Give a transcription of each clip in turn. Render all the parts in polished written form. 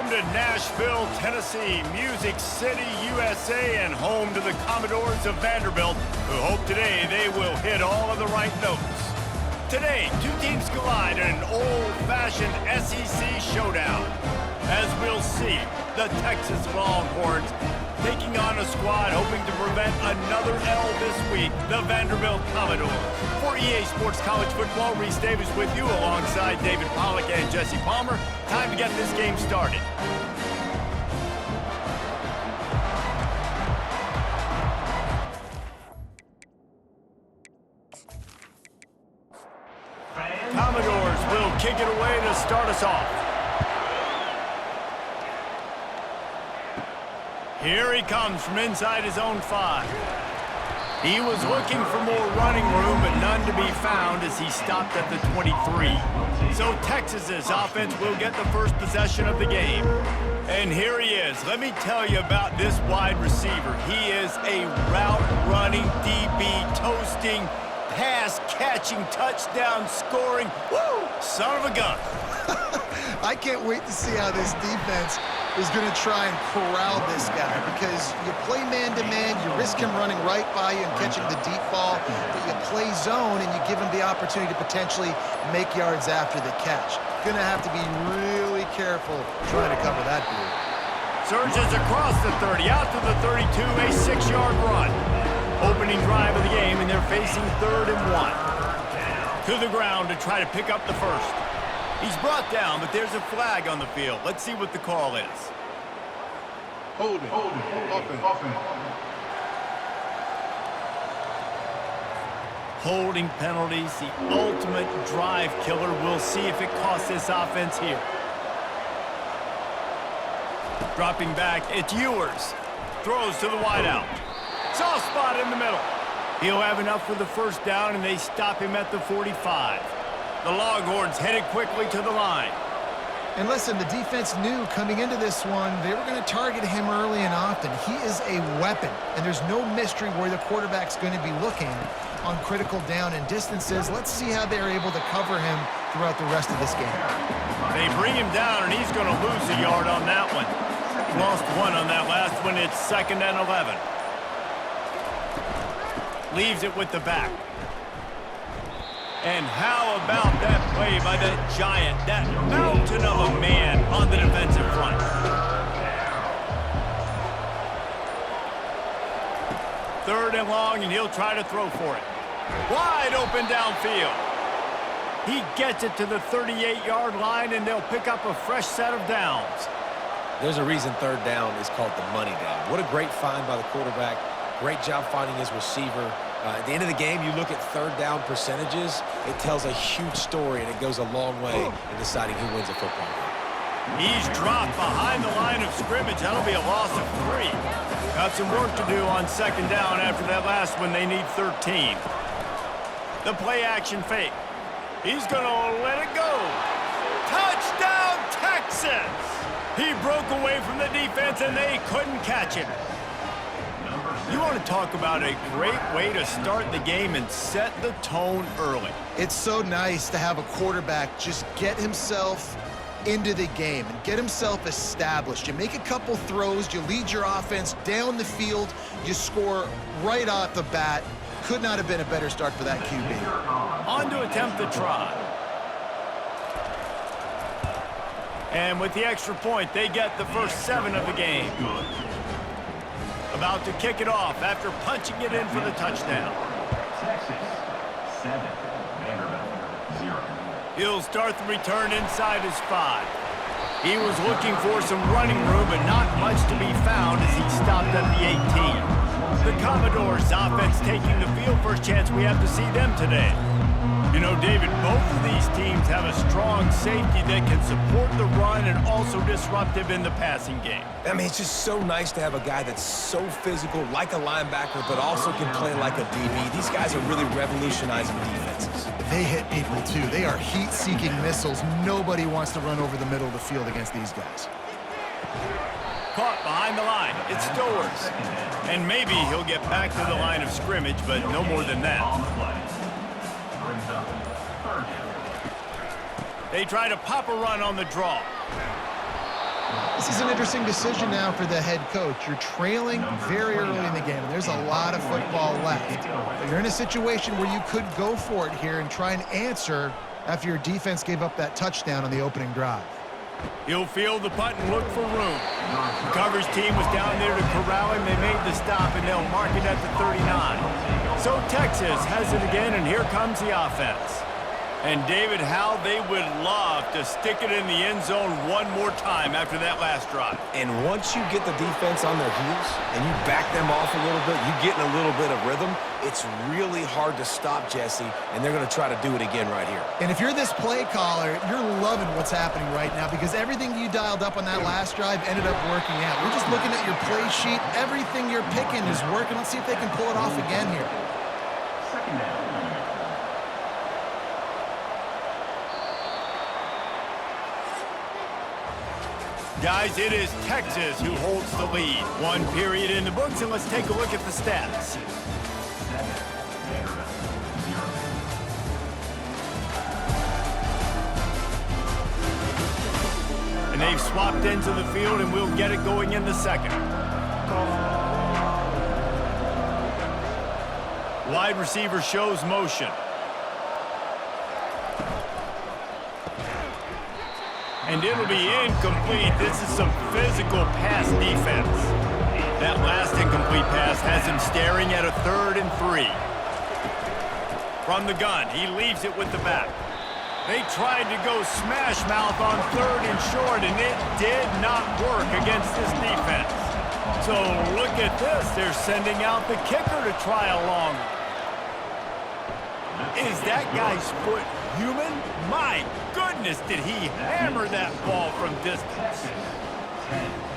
Welcome to Nashville, Tennessee, Music City, USA, and home to the Commodores of Vanderbilt, who hope today they will hit all of the right notes. Today, two teams collide in an old-fashioned SEC showdown. As we'll see, the Texas Longhorns taking on a squad hoping to prevent another L this week, the Vanderbilt Commodores. For EA Sports College Football, Reese Davis with you alongside David Pollack and Jesse Palmer. Time to get this game started. Commodores will kick it away to start us off. Here he comes from inside his own 5. He was looking for more running room, but none to be found as he stopped at the 23. So Texas's offense will get the first possession of the game. And here he is. Let me tell you about this wide receiver. He is a route-running, DB, toasting, pass-catching, touchdown-scoring, woo, son of a gun. I can't wait to see how this defense is going to try and corral this guy, because you play man-to-man, you risk him running right by you and catching the deep ball, but you play zone and you give him the opportunity to potentially make yards after the catch. Going to have to be really careful trying to cover that dude. Surges across the 30, out to the 32, a 6-yard run. Opening drive of the game, and they're facing 3rd and 1. To the ground to try to pick up the first. He's brought down, but there's a flag on the field. Let's see what the call is. Holding. Holding penalties, the ultimate drive killer. We'll see if it costs this offense here. Dropping back, it's Ewers. Throws to the wideout. Soft spot in the middle. He'll have enough for the first down, and they stop him at the 45. The Longhorns headed quickly to the line. And listen, the defense knew coming into this one, they were going to target him early and often. He is a weapon, and there's no mystery where the quarterback's going to be looking on critical down and distances. Let's see how they're able to cover him throughout the rest of this game. They bring him down, and he's going to lose a yard on that one. Lost 1 on that last one. It's 2nd and 11. Leaves it with the back. And how about that play by that giant, that mountain of a man on the defensive front? Third and long, and he'll try to throw for it. Wide open downfield. He gets it to the 38-yard line, and they'll pick up a fresh set of downs. There's a reason 3rd down is called the money down. What a great find by the quarterback. Great job finding his receiver. At the end of the game, you look at 3rd down percentages, it tells a huge story, and it goes a long way in deciding who wins a football game. He's dropped behind the line of scrimmage. That'll be a loss of 3. Got some work to do on 2nd down after that last one. They need 13. The play-action fake. He's going to let it go. Touchdown, Texas! He broke away from the defense, and they couldn't catch him. You want to talk about a great way to start the game and set the tone early. It's so nice to have a quarterback just get himself into the game and get himself established. You make a couple throws, you lead your offense down the field, you score right off the bat. Could not have been a better start for that QB. On to attempt the try. And with the extra point, they get the first 7 of the game. About to kick it off after punching it in for the touchdown. Texas 7, Vanderbilt 0. He'll start the return inside his 5. He was looking for some running room, but not much to be found as he stopped at the 18. The Commodores offense taking the field. First chance we have to see them today. You know, David, both of these teams have a strong safety that can support the run and also disruptive in the passing game. I mean, it's just so nice to have a guy that's so physical, like a linebacker, but also can play like a DB. These guys are really revolutionizing defenses. They hit people, too. They are heat-seeking missiles. Nobody wants to run over the middle of the field against these guys. Caught behind the line. It's Stowers. And maybe he'll get back to the line of scrimmage, but no more than that. They try to pop a run on the draw. This is an interesting decision now for the head coach. You're trailing very early in the game, and there's a lot of football left. But you're in a situation where you could go for it here and try and answer after your defense gave up that touchdown on the opening drive. He'll field the punt and look for room. The coverage team was down there to corral him. They made the stop, and they'll mark it at the 39. So Texas has it again, and here comes the offense. And David, how they would love to stick it in the end zone one more time after that last drive. And once you get the defense on their heels and you back them off a little bit, you get in a little bit of rhythm, it's really hard to stop, Jesse, and they're going to try to do it again right here. And if you're this play caller, you're loving what's happening right now because everything you dialed up on that last drive ended up working out. We're just looking at your play sheet. Everything you're picking is working. Let's see if they can pull it off again here. Second down. Guys, it is Texas who holds the lead. One period in the books, and let's take a look at the stats. And they've swapped into the field, and we'll get it going in the second. Wide receiver shows motion. And it'll be incomplete. This is some physical pass defense. That last incomplete pass has him staring at a 3rd and 3. From the gun, he leaves it with the back. They tried to go smash mouth on 3rd and short, and it did not work against this defense. So look at this. They're sending out the kicker to try a long. Is that guy's foot human? My goodness, did he hammer that ball from distance.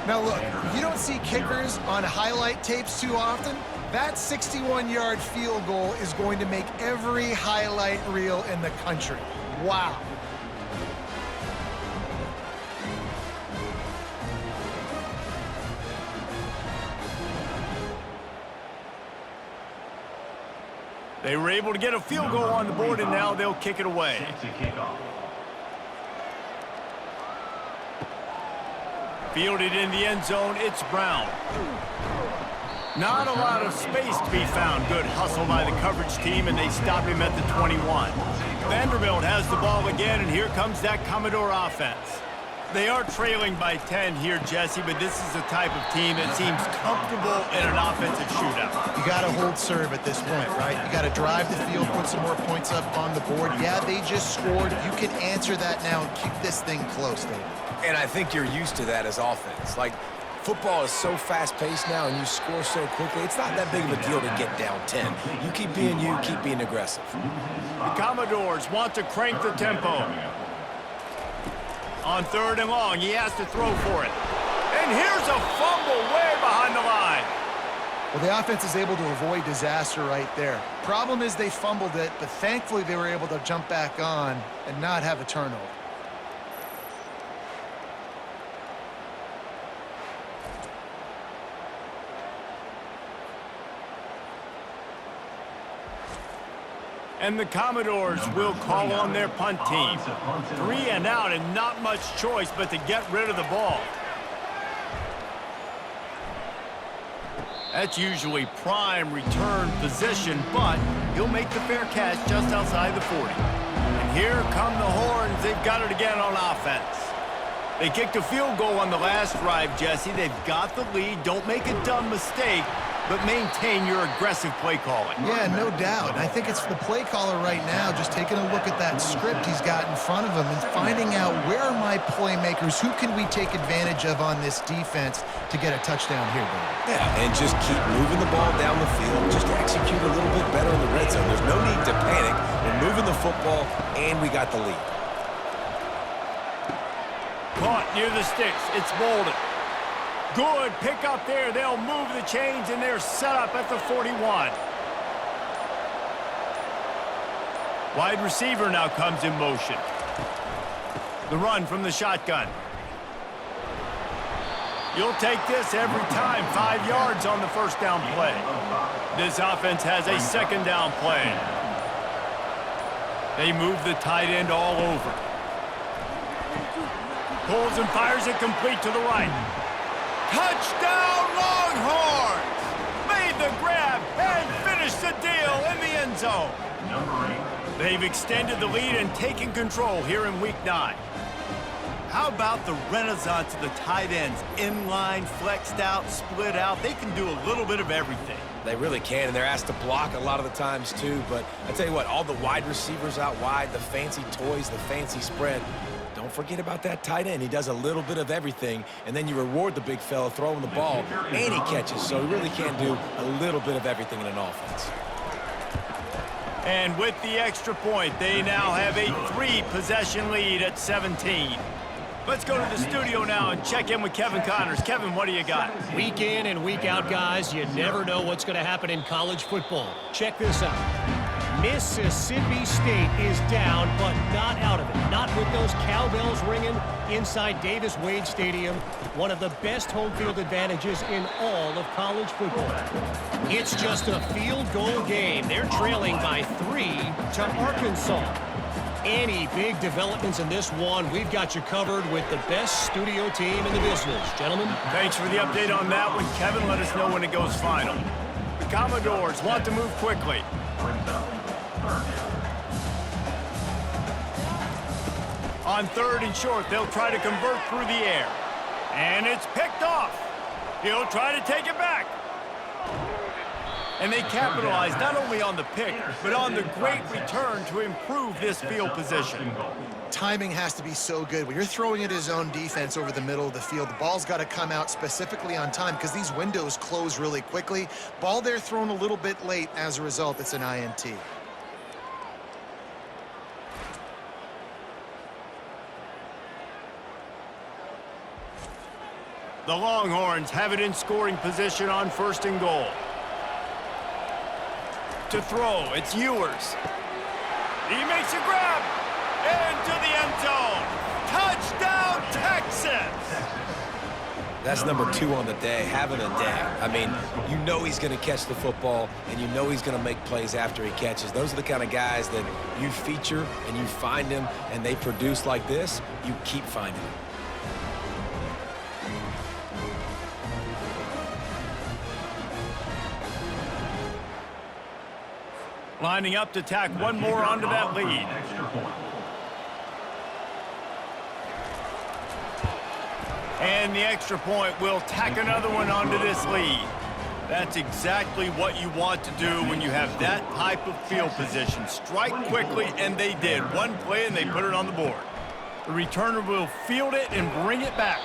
Now look, you don't see kickers on highlight tapes too often. That 61-yard field goal is going to make every highlight reel in the country. Wow. They were able to get a field goal on the board, and now they'll kick it away. To kick off. Fielded in the end zone, it's Brown. Not a lot of space to be found. Good hustle by the coverage team, and they stop him at the 21. Vanderbilt has the ball again, and here comes that Commodore offense. They are trailing by 10 here, Jesse, but this is the type of team that seems comfortable in an offensive shootout. You got to hold serve at this point, right? You got to drive the field, put some more points up on the board. Yeah, they just scored. You can answer that now and keep this thing close, David. And I think you're used to that as offense. Like, football is so fast-paced now and you score so quickly, it's not that big of a deal to get down 10. You keep being you, keep being aggressive. The Commodores want to crank the tempo. On 3rd and long, he has to throw for it. And here's a fumble way behind the line. Well, the offense is able to avoid disaster right there. Problem is they fumbled it, but thankfully they were able to jump back on and not have a turnover. And the Commodores will call on their punt team. 3 and out and not much choice but to get rid of the ball. That's usually prime return position, but he'll make the fair catch just outside the 40. And here come the Horns. They've got it again on offense. They kicked a field goal on the last drive, Jesse. They've got the lead. Don't make a dumb mistake, but maintain your aggressive play calling. Yeah, no doubt. And I think it's the play caller right now just taking a look at that script he's got in front of him and finding out where are my playmakers, who can we take advantage of on this defense to get a touchdown here, David. Yeah, and just keep moving the ball down the field. Just execute a little bit better in the red zone. There's no need to panic. We're moving the football, and we got the lead. Caught near the sticks. It's Bolden. Good pick up there. They'll move the chains, and they're set up at the 41. Wide receiver now comes in motion. The run from the shotgun. You'll take this every time. 5 yards on the first down play. This offense has a second down play. They move the tight end all over. Pulls and fires it complete to the right. Touchdown, Longhorns! Made the grab and finished the deal in the end zone. Number 8. They've extended the lead and taken control here in Week 9. How about the renaissance of the tight ends? Inline, flexed out, split out. They can do a little bit of everything. They really can, and they're asked to block a lot of the times too. But I tell you what, all the wide receivers out wide, the fancy toys, the fancy spread, don't forget about that tight end. He does a little bit of everything, and then you reward the big fella throwing the ball, and he catches. So he really can do a little bit of everything in an offense. And with the extra point, they now have a 3-possession lead at 17. Let's go to the studio now and check in with Kevin Connors. Kevin, what do you got? Week in and week out, guys, you never know what's going to happen in college football. Check this out. Mississippi State is down, but not out of it. Not with those cowbells ringing inside Davis-Wade Stadium, one of the best home field advantages in all of college football. It's just a field goal game. They're trailing by 3 to Arkansas. Any big developments in this one, we've got you covered with the best studio team in the business. Gentlemen. Thanks for the update on that one, Kevin. Let us know when it goes final. The Commodores want to move quickly. On 3rd and short, they'll try to convert through the air. And it's picked off. He'll try to take it back. And they capitalize not only on the pick, but on the great return to improve this field position. Timing has to be so good. When you're throwing at his own defense over the middle of the field, the ball's got to come out specifically on time because these windows close really quickly. Ball there thrown a little bit late. As a result, it's an INT. The Longhorns have it in scoring position on 1st and goal. To throw, it's Ewers. He makes a grab into the end zone. Touchdown, Texas! That's number 2 on the day, having a day. I mean, you know he's going to catch the football, and you know he's going to make plays after he catches. Those are the kind of guys that you feature and you find them, and they produce like this. You keep finding them. Lining up to tack one more onto that lead. And the extra point will tack another one onto this lead. That's exactly what you want to do when you have that type of field position. Strike quickly, and they did. One play, and they put it on the board. The returner will field it and bring it back.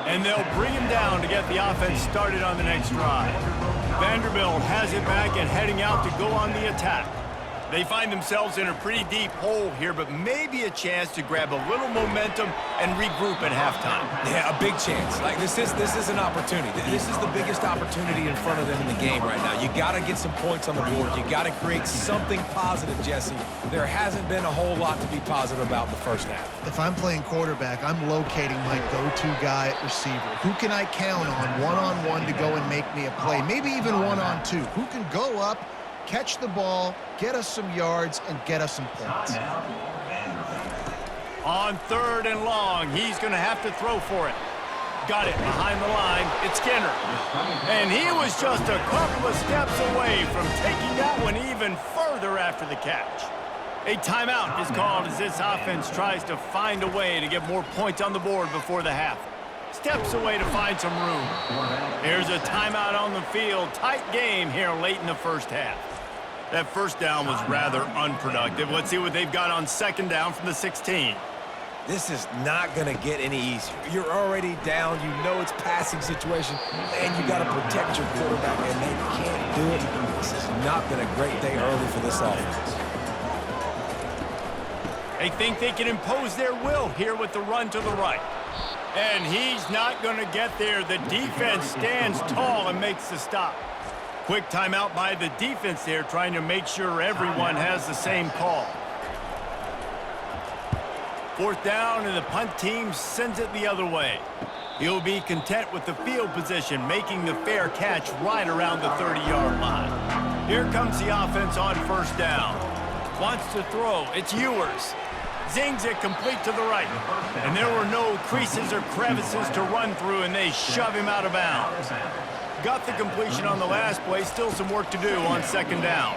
And they'll bring him down to get the offense started on the next drive. Vanderbilt has it back and heading out to go on the attack. They find themselves in a pretty deep hole here, but maybe a chance to grab a little momentum and regroup at halftime. Yeah, a big chance. Like this is an opportunity. This is the biggest opportunity in front of them in the game right now. You got to get some points on the board. You got to create something positive, Jesse. There hasn't been a whole lot to be positive about in the first half. If I'm playing quarterback, I'm locating my go-to guy at receiver. Who can I count on one-on-one to go and make me a play? Maybe even one-on-two. Who can go up, catch the ball, get us some yards, and get us some points. On 3rd and long, he's going to have to throw for it. Got it behind the line. It's Skinner. And he was just a couple of steps away from taking that one even further after the catch. A timeout is called as this offense tries to find a way to get more points on the board before the half. Steps away to find some room. Here's a timeout on the field. Tight game here late in the first half. That first down was rather unproductive. Let's see what they've got on 2nd down from the 16. This is not going to get any easier. You're already down. You know it's passing situation. And you got to protect your quarterback, and they can't do it. This has not been a great day early for this offense. They think they can impose their will here with the run to the right. And he's not going to get there. The defense stands tall and makes the stop. Quick timeout by the defense there, trying to make sure everyone has the same call. 4th down, and the punt team sends it the other way. He'll be content with the field position, making the fair catch right around the 30-yard line. Here comes the offense on 1st down. Wants to throw. It's Ewers. Zings it complete to the right. And there were no creases or crevices to run through, and they shove him out of bounds. Got the completion on the last play. Still some work to do on second down.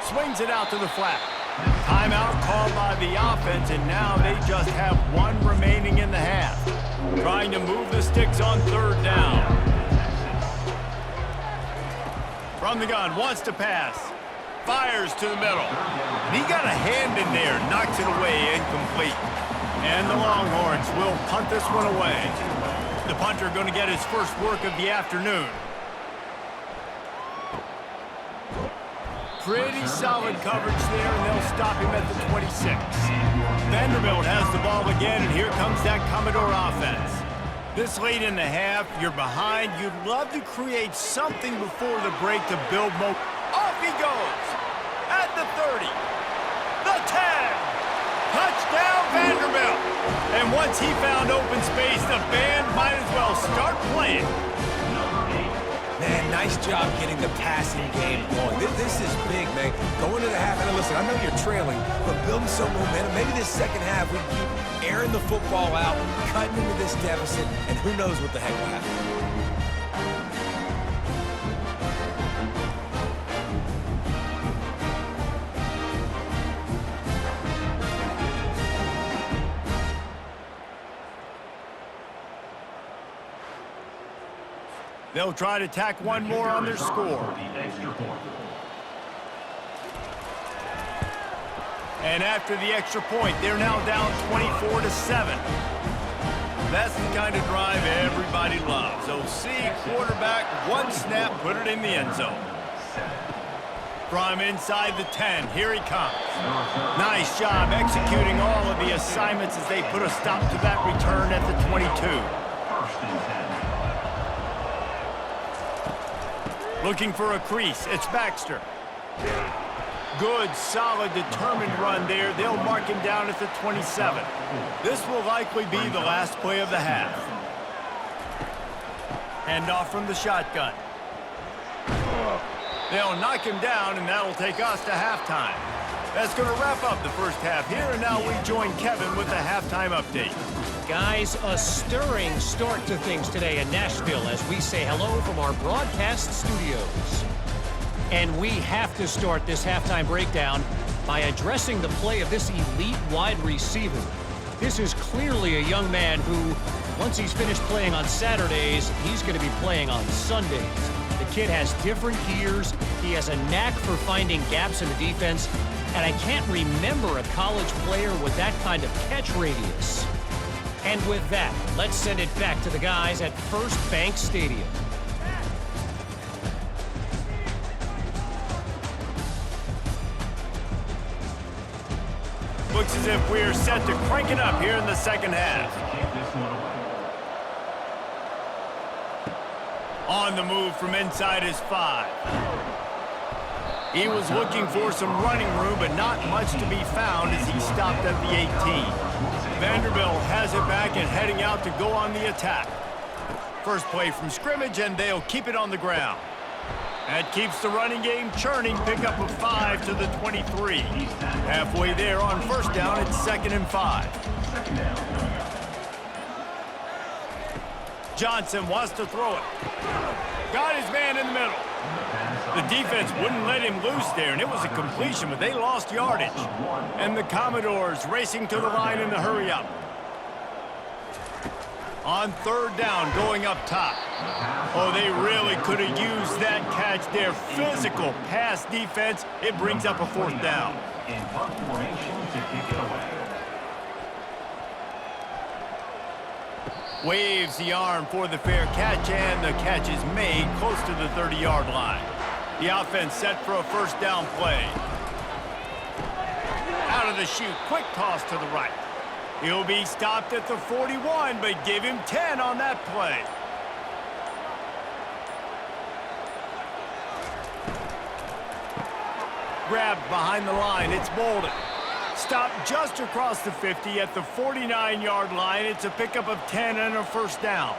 Swings it out to the flat. Timeout called by the offense, and now they just have one remaining in the half. Trying to move the sticks on third down. From the gun, wants to pass. Fires to the middle. And he got a hand in there, knocks it away, incomplete. And the Longhorns will punt this one away. The punter going to get his first work of the afternoon. Pretty solid coverage there, and they'll stop him at the 26. Vanderbilt has the ball again, and here comes that Commodore offense. This late in the half, you're behind. You'd love to create something before the break to build momentum. Off he goes! At the 30, the 10, touchdown Vanderbilt! And once he found open space, the band might as well start playing. Man, nice job getting the passing game going. This is big, man. Going to the half, and listen, I know you're trailing, but building some momentum. Maybe this second half we keep airing the football out, cutting into this deficit, and who knows what the heck will happen. They'll try to tack one more on their score. And after the extra point, they're now down 24-7. That's the kind of drive everybody loves. OC, quarterback, one snap, put it in the end zone. From inside the 10, here he comes. Nice job executing all of the assignments as they put a stop to that return at the 22. Looking for a crease, it's Baxter. Good, solid, determined run there. They'll mark him down at the 27. This will likely be the last play of the half. Hand off from the shotgun. They'll knock him down, and that'll take us to halftime. That's going to wrap up the first half here, and now we join Kevin with the halftime update. Guys, a stirring start to things today in Nashville as we say hello from our broadcast studios. And we have to start this halftime breakdown by addressing the play of this elite wide receiver. This is clearly a young man who, once he's finished playing on Saturdays, he's going to be playing on Sundays. The kid has different gears. He has a knack for finding gaps in the defense. And I can't remember a college player with that kind of catch radius. And with that, let's send it back to the guys at First Bank Stadium. Looks as if we're set to crank it up here in the second half. On the move from inside his 5. He was looking for some running room, but not much to be found as he stopped at the 18. Vanderbilt has it back and heading out to go on the attack. First play from scrimmage, and they'll keep it on the ground. That keeps the running game churning. Pick up a 5 to the 23. Halfway there on first down, it's 2nd and 5. Johnson wants to throw it. Got his man in the middle. The defense wouldn't let him loose there, and it was a completion, but they lost yardage. And the Commodores racing to the line in the hurry-up. On third down, going up top. Oh, they really could have used that catch there. Physical pass defense. It brings up a 4th down. In punt formation to kick it away. Waves the arm for the fair catch, and the catch is made close to the 30-yard line. The offense set for a first down play. Out of the chute, quick toss to the right. He'll be stopped at the 41, but give him 10 on that play. Grabbed behind the line, it's Bolden. Stopped just across the 50 at the 49-yard line. It's a pickup of 10 and a first down.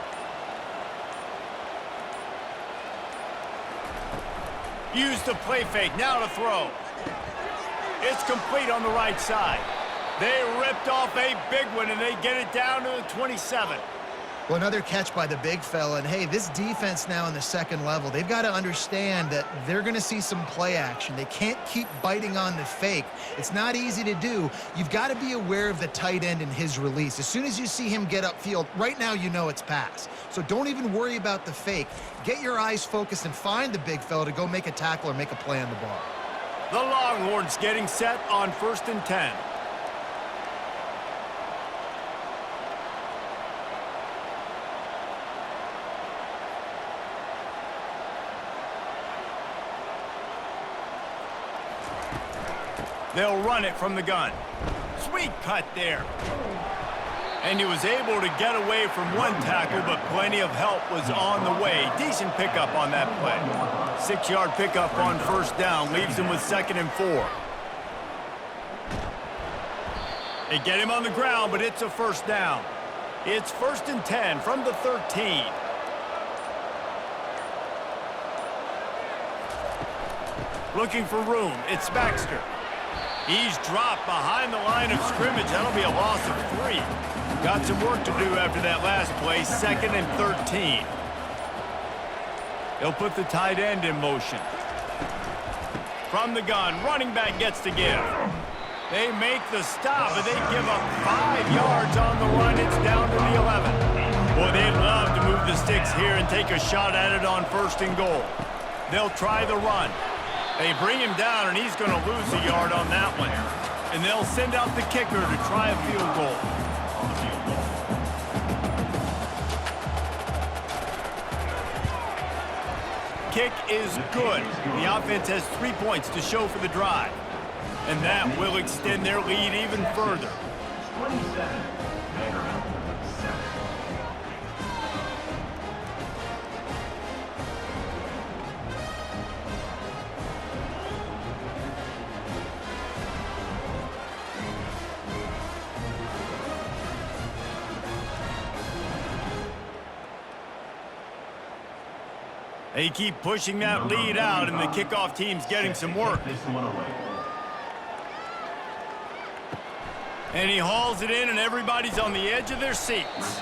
Use the play fake, now to throw. It's complete on the right side. They ripped off a big one, and they get it down to the 27. Well, another catch by the big fella. And, hey, this defense now in the second level, they've got to understand that they're going to see some play action. They can't keep biting on the fake. It's not easy to do. You've got to be aware of the tight end and his release. As soon as you see him get upfield, right now you know it's pass. So don't even worry about the fake. Get your eyes focused and find the big fella to go make a tackle or make a play on the ball. The Longhorns getting set on 1st and 10. They'll run it from the gun. Sweet cut there. And he was able to get away from one tackle, but plenty of help was on the way. Decent pickup on that play. 6-yard pickup on 1st down, leaves him with 2nd and 4. They get him on the ground, but it's a 1st down. It's 1st and 10 from the 13. Looking for room, it's Baxter. He's dropped behind the line of scrimmage. That'll be a loss of 3. Got some work to do after that last play. 2nd and 13. They'll put the tight end in motion. From the gun, running back gets to give. They make the stop, but they give up 5 yards on the run. It's down to the 11. Boy, they'd love to move the sticks here and take a shot at it on 1st and goal. They'll try the run. They bring him down, and he's going to lose a yard on that one. And they'll send out the kicker to try a field goal. Kick is good. The offense has 3 points to show for the drive. And that will extend their lead even further. 27, Vanderbilt, 7. They keep pushing that lead out, and the kickoff team's getting some work. This one away. And he hauls it in, and everybody's on the edge of their seats.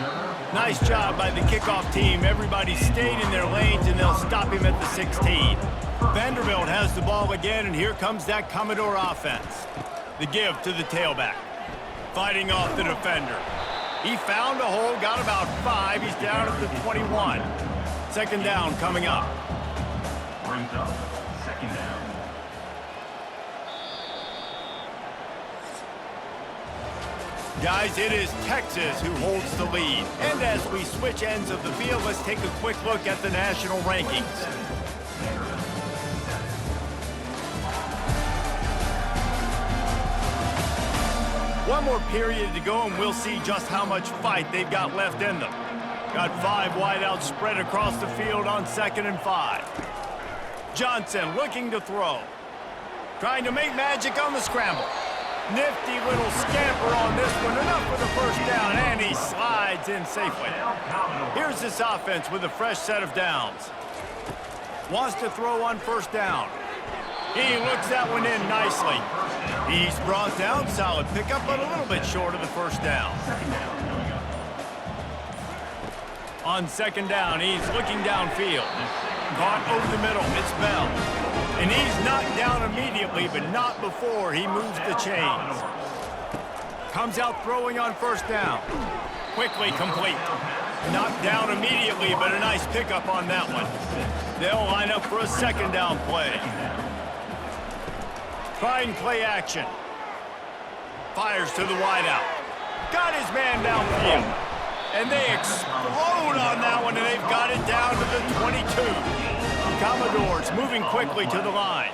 Nice job by the kickoff team. Everybody stayed in their lanes, and they'll stop him at the 16. Vanderbilt has the ball again, and here comes that Commodore offense. The give to the tailback. Fighting off the defender. He found a hole, got about 5. He's down at the 21. 2nd down coming up. Brings up 2nd down. Guys, it is Texas who holds the lead. And as we switch ends of the field, let's take a quick look at the national rankings. One more period to go, and we'll see just how much fight they've got left in them. Got 5 wideouts spread across the field on 2nd and 5. Johnson looking to throw. Trying to make magic on the scramble. Nifty little scamper on this one. Enough for the 1st down, and he slides in safely. Here's this offense with a fresh set of downs. Wants to throw on 1st down. He looks that one in nicely. He's brought down. Solid pickup, but a little bit short of the 1st down. On 2nd down, he's looking downfield. Caught over the middle. It's Bell. And he's knocked down immediately, but not before he moves the chains. Comes out throwing on 1st down. Quickly complete. Knocked down immediately, but a nice pickup on that one. They'll line up for a 2nd down play. Trying play action. Fires to the wideout. Got his man downfield. And they explode on that one, and they've got it down to the 22. Commodores moving quickly to the line.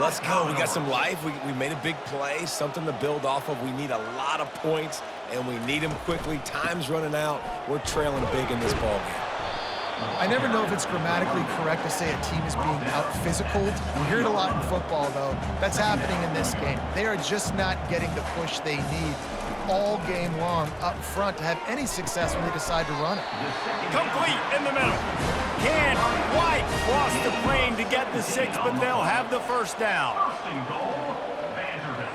Let's go. We got some life. We made a big play, something to build off of. We need a lot of points, and we need them quickly. Time's running out. We're trailing big in this ballgame. I never know if it's grammatically correct to say a team is being out-physicaled. We hear it a lot in football, though. That's happening in this game. They are just not getting the push they need all game long up front to have any success when they decide to run it. Complete in the middle. Can't quite cross the plane to get the 6, but they'll have the 1st down. 1st and goal, Vanderbilt.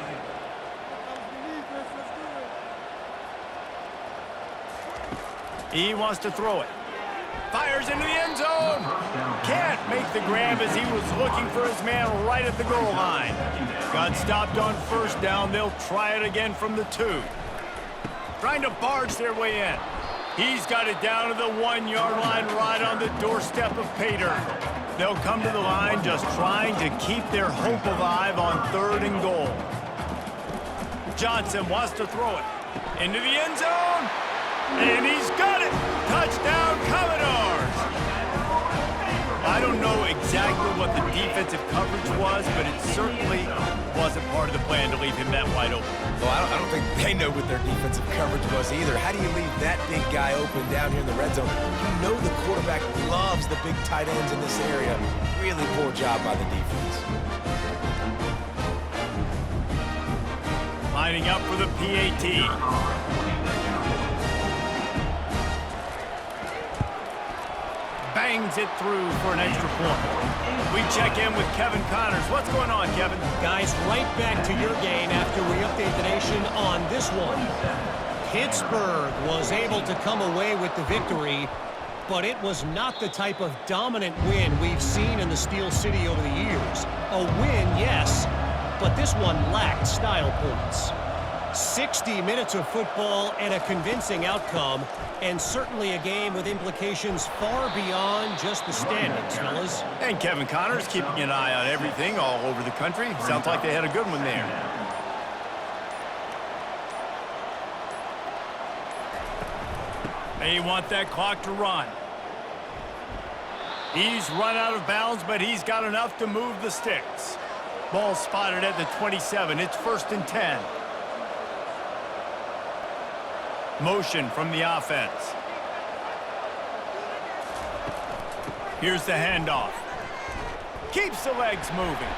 He wants to throw it. Fires into the end zone. Can't make the grab as he was looking for his man right at the goal line. Got stopped on first down. They'll try it again from the 2. Trying to barge their way in. He's got it down to the 1-yard line right on the doorstep of Pater. They'll come to the line just trying to keep their hope alive on 3rd and goal. Johnson wants to throw it into the end zone. And he's got it! Touchdown, Commodores! I don't know exactly what the defensive coverage was, but it certainly wasn't part of the plan to leave him that wide open. Well, I don't think they know what their defensive coverage was either. How do you leave that big guy open down here in the red zone? You know the quarterback loves the big tight ends in this area. Really poor job by the defense. Lining up for the PAT. Bangs it through for an extra point. We check in with Kevin Connors. What's going on, Kevin? Guys, right back to your game after we update the nation on this one. Pittsburgh was able to come away with the victory, but it was not the type of dominant win we've seen in the Steel City over the years. A win, yes, but this one lacked style points. 60 minutes of football and a convincing outcome, and certainly a game with implications far beyond just the standings, fellas. And Kevin Connors keeping an eye on everything all over the country. Sounds like they had a good one there. They want that clock to run. He's run out of bounds, but he's got enough to move the sticks. Ball spotted at the 27. It's 1st and 10. Motion from the offense. Here's the handoff. Keeps the legs moving.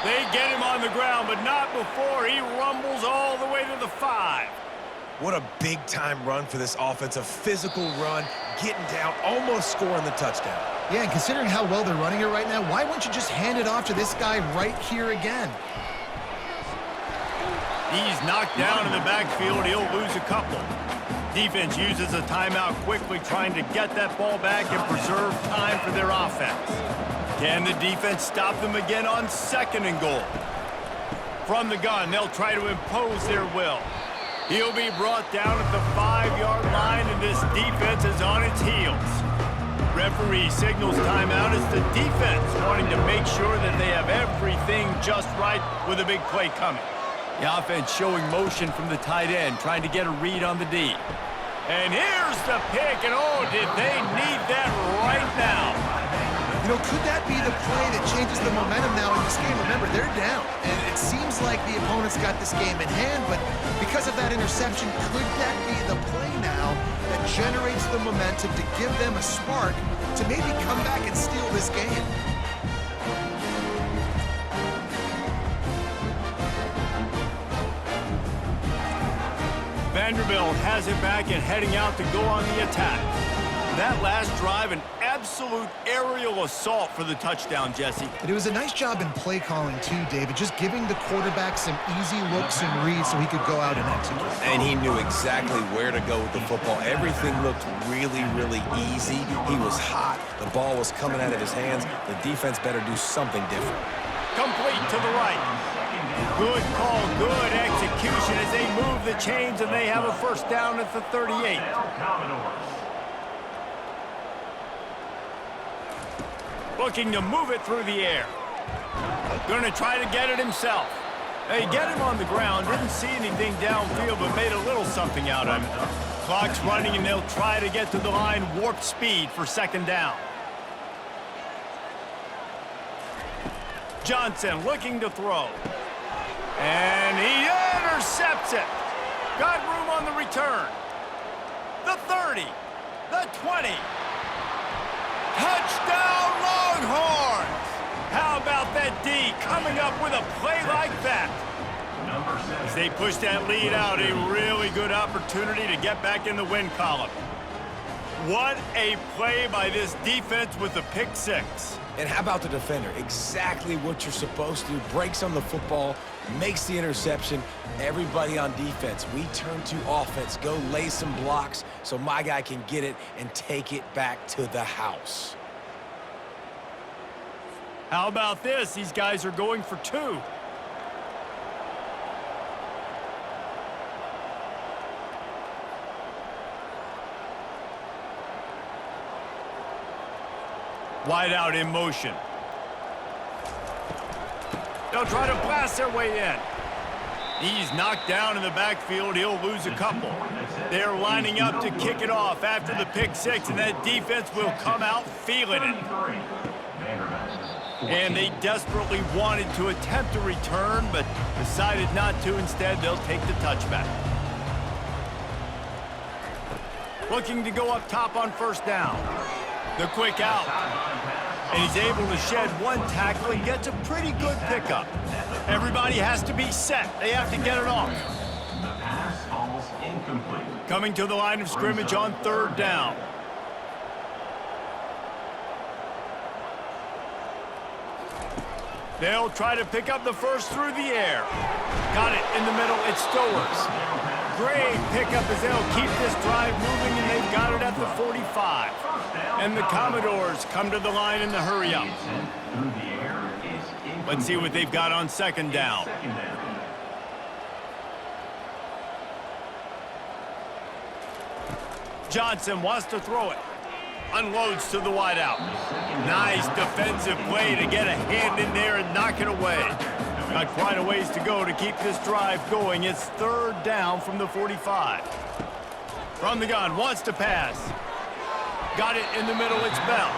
They get him on the ground, but not before he rumbles all the way to the 5. What a big-time run for this offense. A physical run, getting down, almost scoring the touchdown. Yeah, and considering how well they're running it right now, why wouldn't you just hand it off to this guy right here again? He's knocked down in the backfield. He'll lose a couple. Defense uses a timeout quickly, trying to get that ball back and preserve time for their offense. Can the defense stop them again on 2nd and goal? From the gun, they'll try to impose their will. He'll be brought down at the 5-yard line, and this defense is on its heels. Referee signals timeout as the defense wanting to make sure that they have everything just right with a big play coming. The offense showing motion from the tight end, trying to get a read on the D. And here's the pick, and oh, did they need that right now. You know, could that be the play that changes the momentum now in this game? Remember, they're down, and it seems like the opponent's got this game in hand, but because of that interception, could that be the play now that generates the momentum to give them a spark to maybe come back and steal this game? Vanderbilt has it back and heading out to go on the attack. That last drive, an absolute aerial assault for the touchdown, Jesse. But it was a nice job in play calling too, David, just giving the quarterback some easy looks and reads so he could go out and execute. And he knew exactly where to go with the football. Everything looked really, really easy. He was hot. The ball was coming out of his hands. The defense better do something different. Complete to the right. Good call, good execution as they move the chains, and they have a 1st down at the 38. Looking to move it through the air. Going to try to get it himself. They get him on the ground, didn't see anything downfield, but made a little something out of it. Clock's running, and they'll try to get to the line warp speed for 2nd down. Johnson looking to throw. And he intercepts it. Got room on the return. The 30. The 20. Touchdown, Longhorns! How about that D coming up with a play like that? As they push that lead out, a really good opportunity to get back in the win column. What a play by this defense with the pick six. And how about the defender? Exactly what you're supposed to do. Breaks on the football, makes the interception. Everybody on defense, we turn to offense. Go lay some blocks so my guy can get it and take it back to the house. How about this? These guys are going for two. Wide out in motion. They'll try to blast their way in. He's knocked down in the backfield. He'll lose a couple. They're lining up to kick it off after the pick six, and that defense will come out feeling it. And they desperately wanted to attempt a return, but decided not to. Instead, they'll take the touchback. Looking to go up top on first down. The quick out. And he's able to shed one tackle and gets a pretty good pickup. Everybody has to be set. They have to get it off. The pass falls incomplete. Coming to the line of scrimmage on third down. They'll try to pick up the first through the air. Got it in the middle. It's Stowers. Great pickup as they'll keep this drive moving, and they've got it at the 45. And the Commodores come to the line in the hurry-up. Let's see what they've got on second down. Johnson wants to throw it. Unloads to the wideout. Nice defensive play to get a hand in there and knock it away. Got quite a ways to go to keep this drive going. It's third down from the 45. From the gun, wants to pass. Got it in the middle, it's Bell.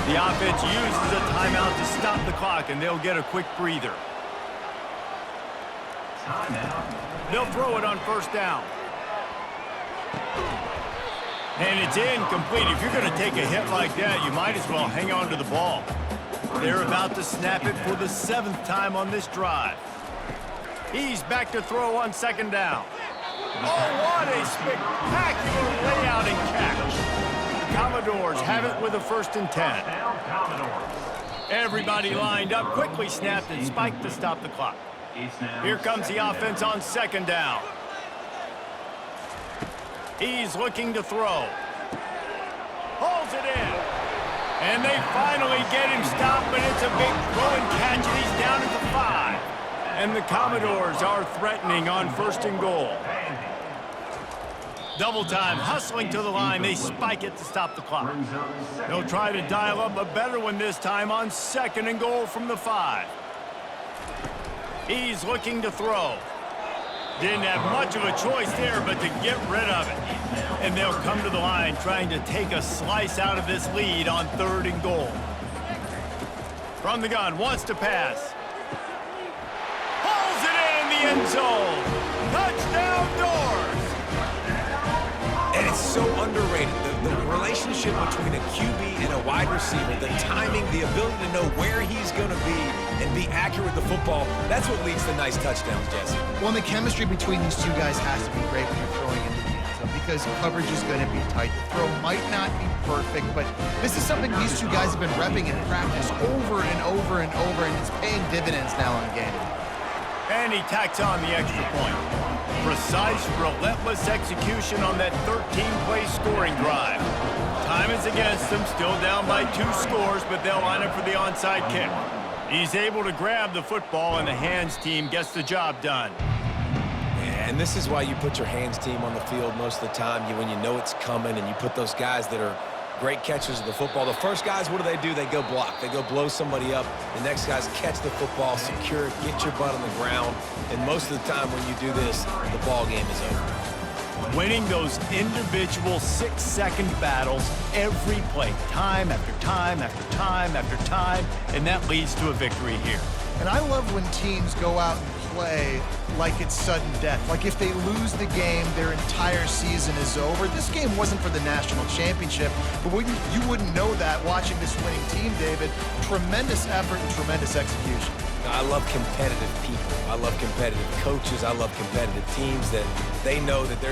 The offense uses a timeout to stop the clock, and they'll get a quick breather. They'll throw it on first down. And it's incomplete. If you're going to take a hit like that, you might as well hang on to the ball. They're about to snap it for the 7th time on this drive. He's back to throw on second down. Oh, what a spectacular layout and catch. The Commodores have it with a 1st and 10. Everybody lined up, quickly snapped and spiked to stop the clock. Here comes the offense on second down. He's looking to throw. Pulls it in. And they finally get him stopped, but it's a big throw and catch, and he's down at the 5. And the Commodores are threatening on 1st and goal. Double time, hustling to the line. They spike it to stop the clock. They'll try to dial up a better one this time on 2nd and goal from the 5. He's looking to throw. Didn't have much of a choice there, but to get rid of it. And they'll come to the line trying to take a slice out of this lead on 3rd and goal. From the gun, wants to pass. Pulls it in the end zone. Touchdown Doors. And it's so underrated. The relationship between a QB and a wide receiver, the timing, the ability to know where he's going to be and be accurate with the football, that's what leads to nice touchdowns, Jesse. Well, and the chemistry between these two guys has to be great when you're throwing into the end zone because coverage is going to be tight. The throw might not be perfect, but this is something these two guys have been repping in practice over and over and over, and it's paying dividends now on game. And he tacks on the extra point. Precise, relentless execution on that 13-play scoring drive. Time is against them, still down by 2 scores, but they'll line up for the onside kick. He's able to grab the football, and the hands team gets the job done. And this is why you put your hands team on the field most of the time, when you know it's coming, and you put those guys that are great catchers of the football. The first guys, what do? They go block. They go blow somebody up. The next guys catch the football, secure it, get your butt on the ground. And most of the time when you do this, the ball game is over. Winning those individual 6-second battles every play, time after time after time after time, and that leads to a victory here. And I love when teams go out and play like it's sudden death. Like if they lose the game, their entire season is over. This game wasn't for the national championship, but you wouldn't know that watching this winning team, David. Tremendous effort and tremendous execution. I love competitive people. I love competitive coaches. I love competitive teams that they know that they're